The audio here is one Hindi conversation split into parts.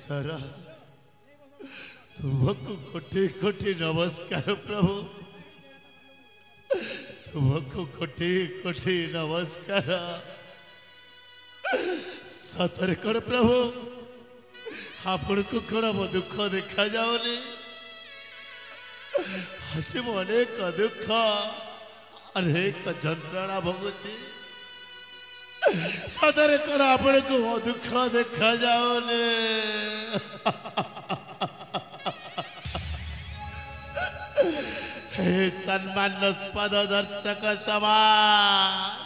सारा तुमको कोटि कोटि नमस्कार प्रभु तुमको कोटि कोटि नमस्कार सतर कर प्रभु आपण को कौन मो दुख देखा जाओनी हसी मो अनेक दुख अनेक जंत्रणा भोगुची सदर कर आपण को मो दुख देखा जाओनी हे सम्मानस्पद दर्शक समाज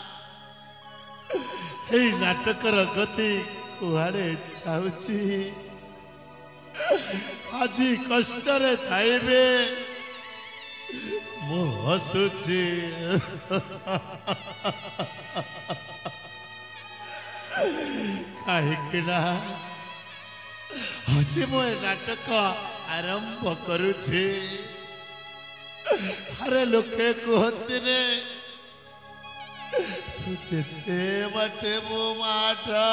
हे नाटकर गति कुआड़े जाऊची आज कष्ट थाइबे मु हसुची कहीं आज मो नाटक आरंभ करुछी अरे लोके कहते ने तुझे मटे मो माटा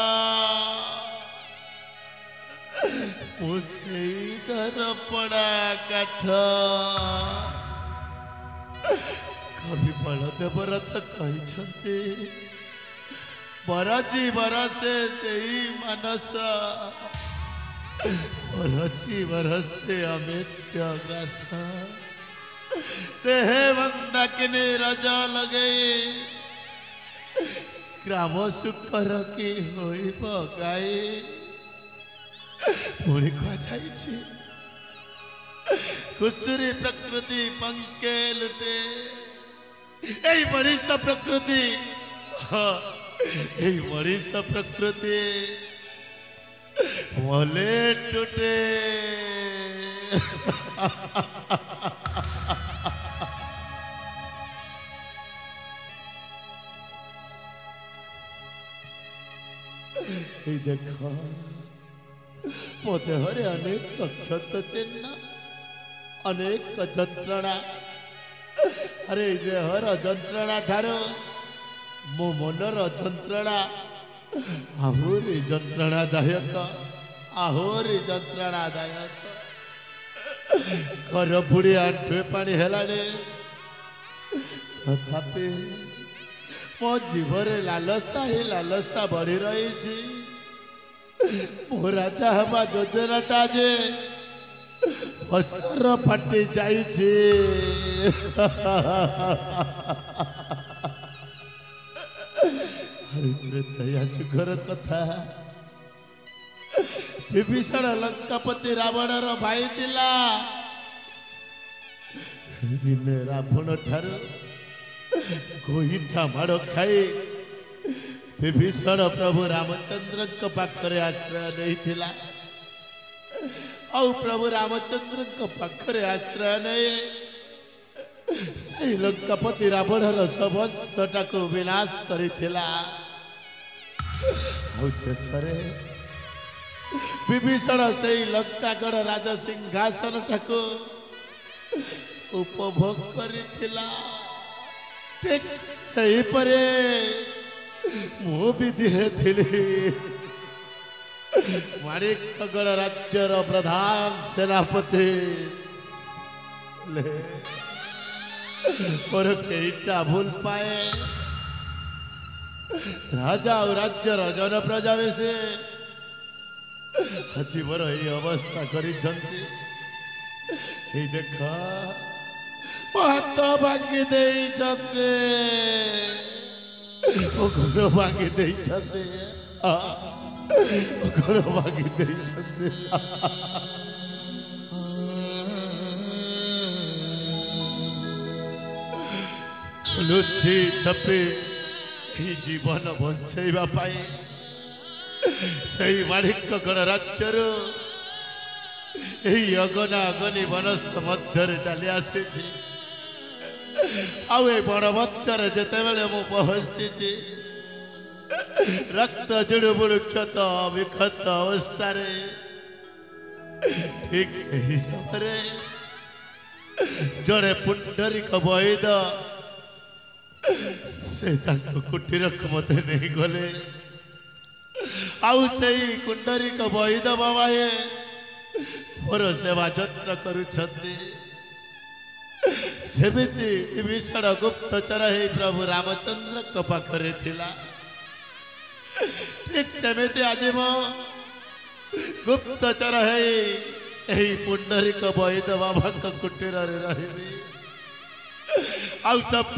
मुझे इधर पड़ा काठ कवि बलदेव रथ कहते बरजी बरसे देई मनस बरजी बरसे अमित्य ग्रास देहे बंदा किने रजा लगे ग्राम सुकर की होई बगाई पुणी कही कुसुरी प्रकृति पंके लुटे यही मनीष प्रकृति यही मनीष प्रकृति मोले टूटे देख मो देहरे अनेक क्षत चिन्ह अनेक जंत्रणा अरे देहर जंत्रणा ठार मो मनर जंत्रणा आहुरी जंत्रणादायक आहुरी जंत्रणादायक घर बुढ़ी आंठुए पानी हेलाने तथापि मो जीवरे लालसा ही लालसा बढ़ी रही मो राजा हवा योजनाटा जे असर फाटी जाइए दया जुगर कथा विभीषण लंकापति रावणर भाई थिला दिने रावण ठार गोईठा माड़ खाई विभीषण प्रभु रामचंद्र पाखरे आश्रय नहीं आउ प्रभु रामचंद्र पाखरे आश्रय नहीं से लंकापति रावणर सबंशटा को विनाश करिथिला शेष विभीषण से लंकागढ़ राज सिंहासन टाको उपभोग करिथिला ठीक सही परे मु भी धीरे धीरे माणिकगढ़ राज्यर प्रधान सेनापति और कईटा भूल पाए राजा और राज्यर जन प्रजा से हजी मोर ये अवस्था करी देख हाथ भांगी दे घर भांगी दे घर भांगी दे लुचि छपे जीवन बंचेवा से माणिकगढ़ राज्यर अगना अगनी वनस्थ मध्य चली आसी बण मध्य जिते बड़े मु पहुंची रक्त जुड़बुड़ क्षत विक्षत अवस्था ठीक से हिसाब से जड़े पुंडरीक वैद से कुटीर को मत नहीं गले कुंडरीक वैद बाबा मोर सेवा जत्र करुछन्ति विभीषण गुप्तचर हे प्रभु रामचंद्र पाखरे थिला ठीक सेमिति आज मो गुप्तचर हे पुंडरीक वैद बाबा कुटीर रही सब